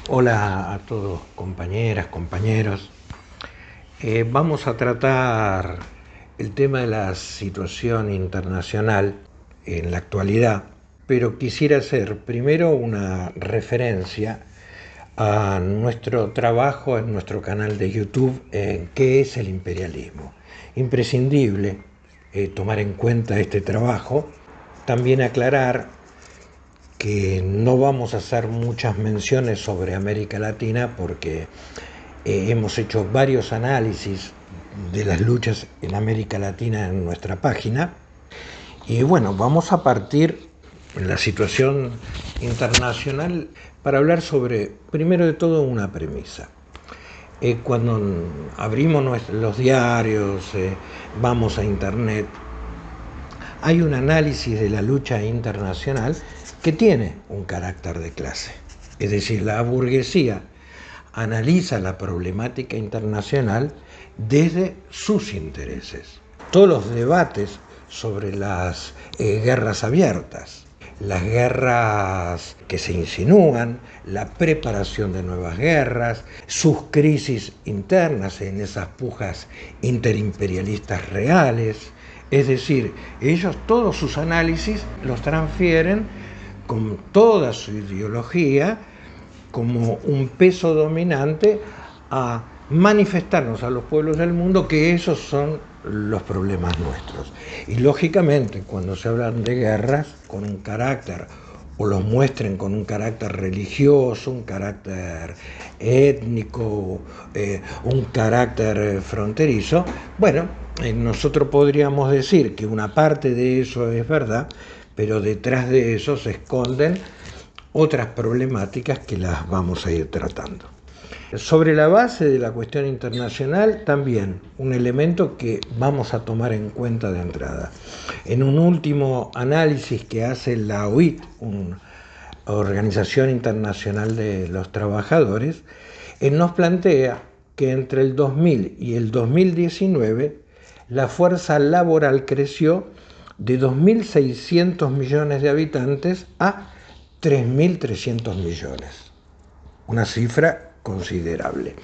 Hola a todos, compañeras, compañeros. Vamos a tratar el tema de la situación internacional en la actualidad, pero quisiera hacer primero una referencia a nuestro trabajo en nuestro canal de YouTube en qué es el imperialismo. Imprescindible tomar en cuenta este trabajo, también aclarar que no vamos a hacer muchas menciones sobre América Latina porque hemos hecho varios análisis de las luchas en América Latina en nuestra página. Y bueno, vamos a partir en la situación internacional para hablar sobre, primero de todo, una premisa. Cuando abrimos los diarios, vamos a internet, hay un análisis de la lucha internacional que tiene un carácter de clase. Es decir, la burguesía analiza la problemática internacional desde sus intereses. Todos los debates sobre las guerras abiertas, las guerras que se insinúan, la preparación de nuevas guerras, sus crisis internas en esas pujas interimperialistas reales. Es decir, ellos todos sus análisis los transfieren con toda su ideología como un peso dominante a manifestarnos a los pueblos del mundo que esos son los problemas nuestros. Y lógicamente, cuando se hablan de guerras con un carácter, o los muestren con un carácter religioso, un carácter étnico, un carácter fronterizo, bueno, nosotros podríamos decir que una parte de eso es verdad, pero detrás de eso se esconden otras problemáticas que las vamos a ir tratando. Sobre la base de la cuestión internacional, también un elemento que vamos a tomar en cuenta de entrada. En un último análisis que hace la OIT, una Organización Internacional de los Trabajadores, nos plantea que entre el 2000 y el 2019 la fuerza laboral creció de 2.600 millones de habitantes a 3.300 millones, una cifra considerable.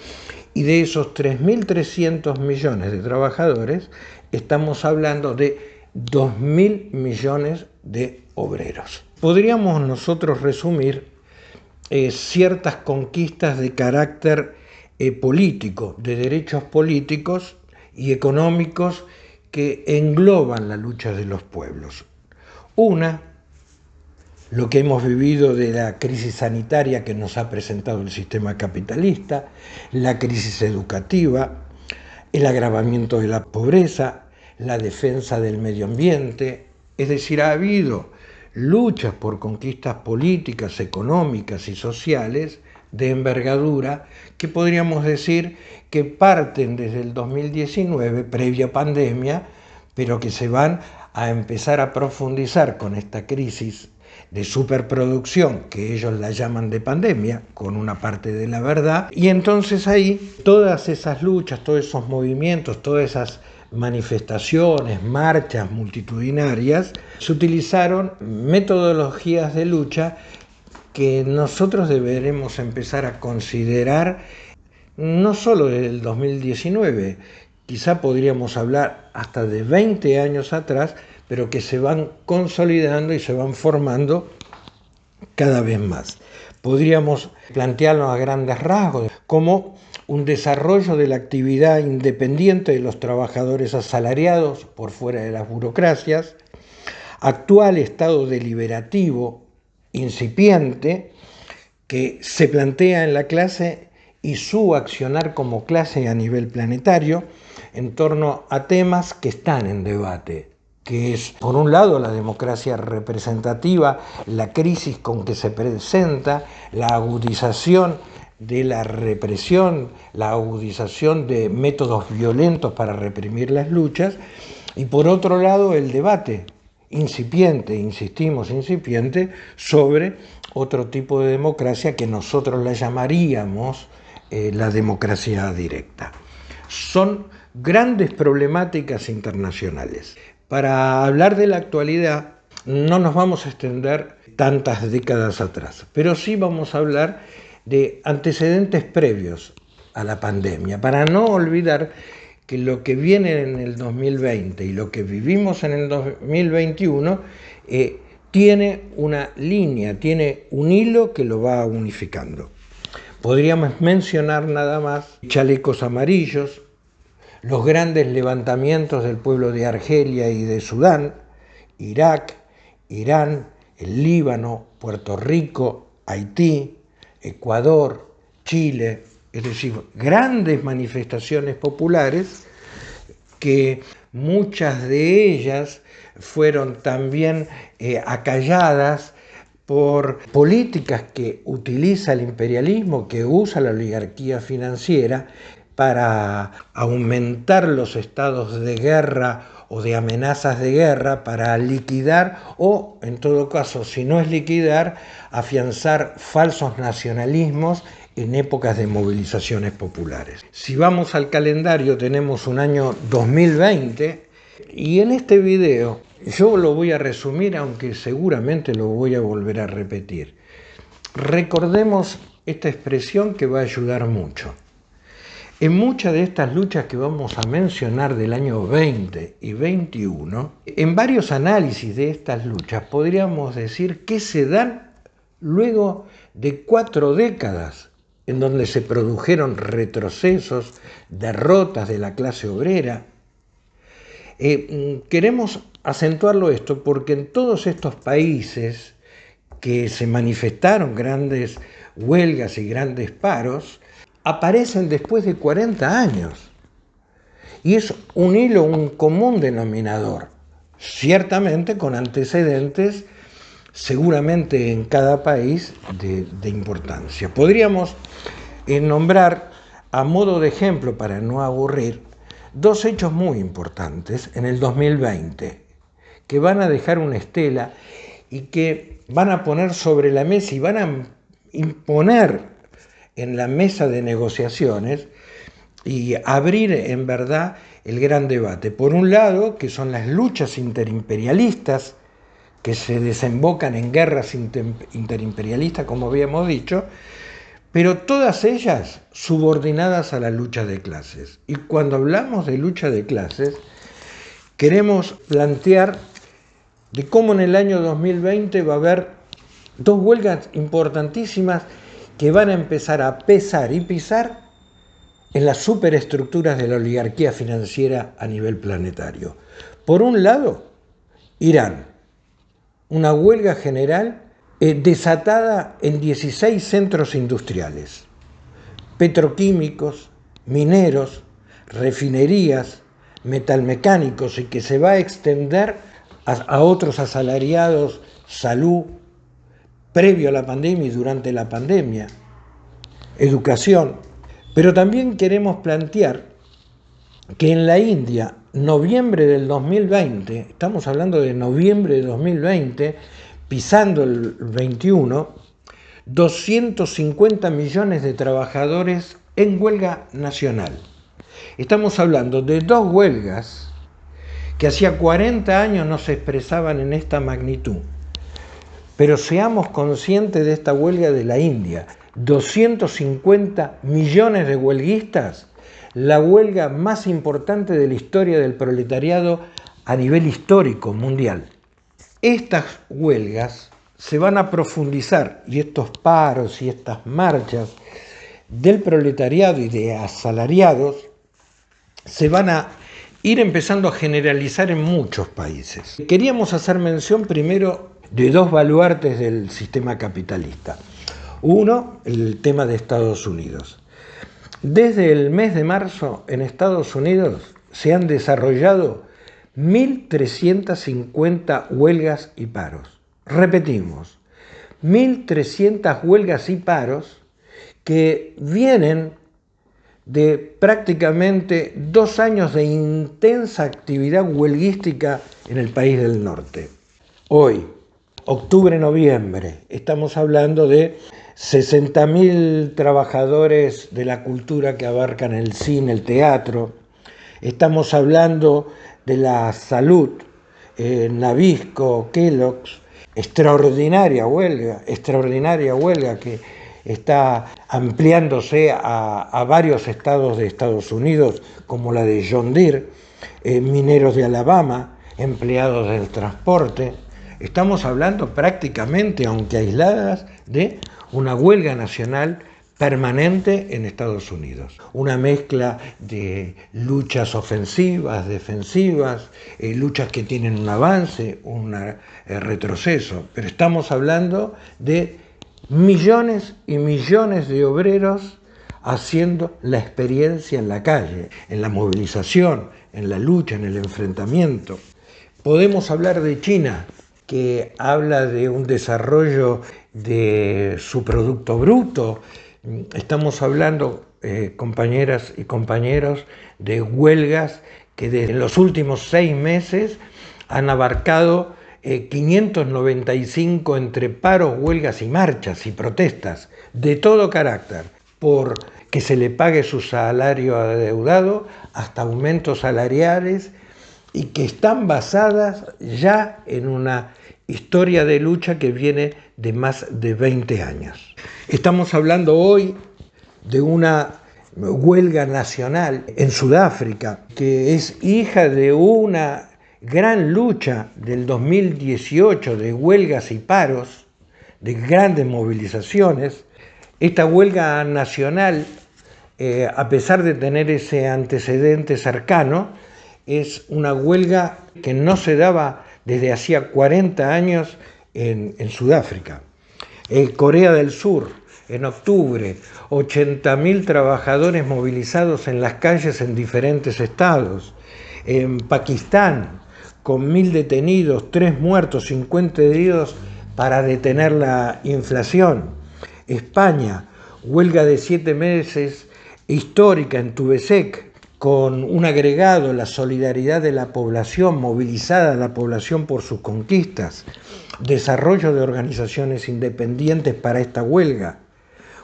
Y de esos 3.300 millones de trabajadores, estamos hablando de 2.000 millones de obreros. Podríamos nosotros resumir ciertas conquistas de carácter político, de derechos políticos y económicos que engloban la lucha de los pueblos. Una, lo que hemos vivido de la crisis sanitaria que nos ha presentado el sistema capitalista, la crisis educativa, el agravamiento de la pobreza, la defensa del medio ambiente. Es decir, ha habido luchas por conquistas políticas, económicas y sociales de envergadura que podríamos decir que parten desde el 2019, previa pandemia, pero que se van a empezar a profundizar con esta crisis de superproducción, que ellos la llaman de pandemia, con una parte de la verdad, y entonces ahí todas esas luchas, todos esos movimientos, todas esas manifestaciones, marchas multitudinarias, se utilizaron metodologías de lucha que nosotros deberemos empezar a considerar no solo desde el 2019, quizá podríamos hablar hasta de 20 años atrás, pero que se van consolidando y se van formando cada vez más. Podríamos plantearlo a grandes rasgos como un desarrollo de la actividad independiente de los trabajadores asalariados por fuera de las burocracias, actual estado deliberativo incipiente que se plantea en la clase y su accionar como clase a nivel planetario en torno a temas que están en debate, que es, por un lado, la democracia representativa, la crisis con que se presenta, la agudización de la represión, la agudización de métodos violentos para reprimir las luchas, y por otro lado, el debate incipiente, insistimos, incipiente, sobre otro tipo de democracia que nosotros la llamaríamos la democracia directa. Son grandes problemáticas internacionales. Para hablar de la actualidad no nos vamos a extender tantas décadas atrás, pero sí vamos a hablar de antecedentes previos a la pandemia, para no olvidar que lo que viene en el 2020 y lo que vivimos en el 2021 tiene una línea, tiene un hilo que lo va unificando. Podríamos mencionar nada más chalecos amarillos, los grandes levantamientos del pueblo de Argelia y de Sudán, Irak, Irán, el Líbano, Puerto Rico, Haití, Ecuador, Chile, es decir, grandes manifestaciones populares que muchas de ellas fueron también acalladas por políticas que utiliza el imperialismo, que usa la oligarquía financiera para aumentar los estados de guerra o de amenazas de guerra, para liquidar o, en todo caso, si no es liquidar, afianzar falsos nacionalismos en épocas de movilizaciones populares. Si vamos al calendario, tenemos un año 2020 y en este video yo lo voy a resumir, aunque seguramente lo voy a volver a repetir. Recordemos esta expresión que va a ayudar mucho. En muchas de estas luchas que vamos a mencionar del año 20 y 21, en varios análisis de estas luchas podríamos decir que se dan luego de 4 décadas en donde se produjeron retrocesos, derrotas de la clase obrera. Queremos acentuarlo esto porque en todos estos países que se manifestaron grandes huelgas y grandes paros, aparecen después de 40 años. Y es un hilo, un común denominador, ciertamente con antecedentes, seguramente en cada país de importancia. Podríamos nombrar, a modo de ejemplo para no aburrir, 2 hechos muy importantes en el 2020, que van a dejar una estela y que van a poner sobre la mesa y van a imponer en la mesa de negociaciones y abrir en verdad el gran debate. Por un lado, que son las luchas interimperialistas que se desembocan en guerras interimperialistas, como habíamos dicho, pero todas ellas subordinadas a la lucha de clases. Y cuando hablamos de lucha de clases, queremos plantear de cómo en el año 2020 va a haber 2 huelgas importantísimas que van a empezar a pesar y pisar en las superestructuras de la oligarquía financiera a nivel planetario. Por un lado, Irán, una huelga general desatada en 16 centros industriales, petroquímicos, mineros, refinerías, metalmecánicos, y que se va a extender a otros asalariados, salud, previo a la pandemia y durante la pandemia, educación. Pero también queremos plantear que en la India, noviembre del 2020, estamos hablando de noviembre de 2020, pisando el 21, 250 millones de trabajadores en huelga nacional. Estamos hablando de 2 huelgas que hacía 40 años no se expresaban en esta magnitud. Pero seamos conscientes de esta huelga de la India. 250 millones de huelguistas, la huelga más importante de la historia del proletariado a nivel histórico mundial. Estas huelgas se van a profundizar, y estos paros y estas marchas del proletariado y de asalariados se van a ir empezando a generalizar en muchos países. Queríamos hacer mención primero de 2 baluartes del sistema capitalista. Uno, el tema de Estados Unidos. Desde el mes de marzo en Estados Unidos se han desarrollado 1.350 huelgas y paros. Repetimos, 1.300 huelgas y paros que vienen de prácticamente 2 años de intensa actividad huelguística en el país del norte. Hoy, octubre-noviembre, estamos hablando de 60.000 trabajadores de la cultura que abarcan el cine, el teatro. Estamos hablando de la salud, Nabisco, Kellogg's, extraordinaria huelga que está ampliándose a varios estados de Estados Unidos, como la de John Deere, mineros de Alabama, empleados del transporte. Estamos hablando prácticamente, aunque aisladas, de una huelga nacional permanente en Estados Unidos. Una mezcla de luchas ofensivas, defensivas, luchas que tienen un avance, un retroceso. Pero estamos hablando de millones y millones de obreros haciendo la experiencia en la calle, en la movilización, en la lucha, en el enfrentamiento. Podemos hablar de China, que habla de un desarrollo de su Producto Bruto. Estamos hablando, compañeras y compañeros, de huelgas que desde los últimos 6 meses han abarcado 595 entre paros, huelgas y marchas y protestas de todo carácter, por que se le pague su salario adeudado hasta aumentos salariales, y que están basadas ya en una historia de lucha que viene de más de 20 años. Estamos hablando hoy de una huelga nacional en Sudáfrica, que es hija de una gran lucha del 2018 de huelgas y paros, de grandes movilizaciones. Esta huelga nacional, a pesar de tener ese antecedente cercano, es una huelga que no se daba desde hacía 40 años en Sudáfrica. En Corea del Sur, en octubre, 80.000 trabajadores movilizados en las calles en diferentes estados. En Pakistán, con 1.000 detenidos, 3 muertos, 50 heridos para detener la inflación. España, huelga de 7 meses histórica en Tubesec, con un agregado, la solidaridad de la población, movilizada la población por sus conquistas, desarrollo de organizaciones independientes para esta huelga,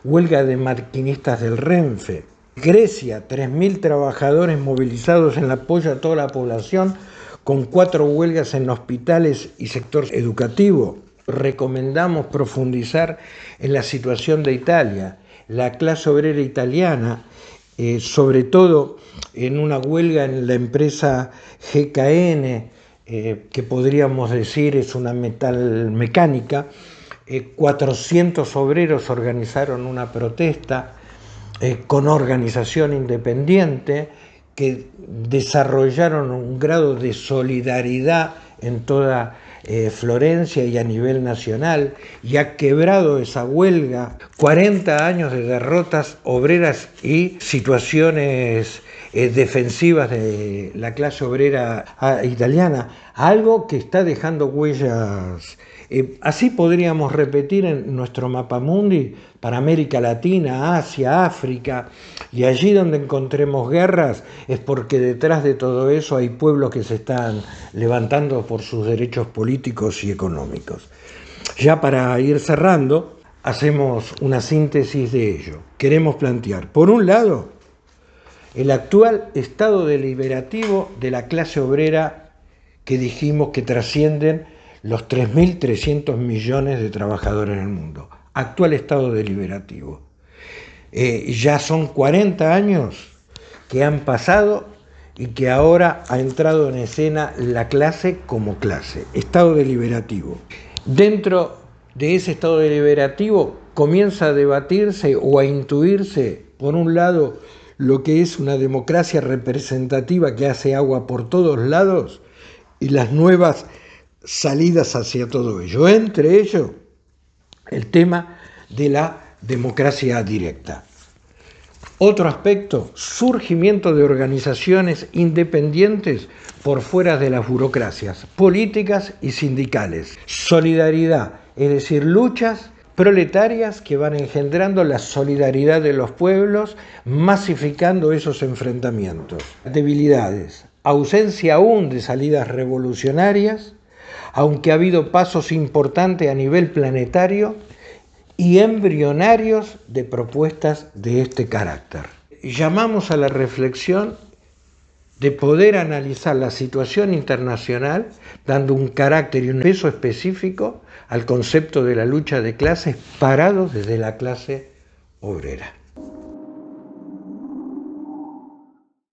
huelga de maquinistas del Renfe. Grecia, 3.000 trabajadores movilizados en apoyo a toda la población, con 4 huelgas en hospitales y sector educativo. Recomendamos profundizar en la situación de Italia, la clase obrera italiana, sobre todo en una huelga en la empresa GKN, que podríamos decir es una metalmecánica. 400 obreros organizaron una protesta con organización independiente, que desarrollaron un grado de solidaridad en toda Florencia y a nivel nacional, y ha quebrado esa huelga 40 años de derrotas obreras y situaciones defensivas de la clase obrera italiana, algo que está dejando huellas. Así podríamos repetir en nuestro mapamundi para América Latina, Asia, África, y allí donde encontremos guerras es porque detrás de todo eso hay pueblos que se están levantando por sus derechos políticos y económicos. Ya para ir cerrando, hacemos una síntesis de ello. Queremos plantear, por un lado, el actual estado deliberativo de la clase obrera que dijimos que trascienden los 3.300 millones de trabajadores en el mundo. Actual estado deliberativo. Ya son 40 años que han pasado y que ahora ha entrado en escena la clase como clase. Estado deliberativo. Dentro de ese estado deliberativo comienza a debatirse o a intuirse, por un lado, lo que es una democracia representativa que hace agua por todos lados y las nuevas salidas hacia todo ello. Entre ellos, el tema de la democracia directa. Otro aspecto, surgimiento de organizaciones independientes por fuera de las burocracias políticas y sindicales. Solidaridad, es decir, luchas proletarias que van engendrando la solidaridad de los pueblos, masificando esos enfrentamientos. Debilidades, ausencia aún de salidas revolucionarias, aunque ha habido pasos importantes a nivel planetario y embrionarios de propuestas de este carácter. Llamamos a la reflexión de poder analizar la situación internacional dando un carácter y un peso específico al concepto de la lucha de clases parado desde la clase obrera.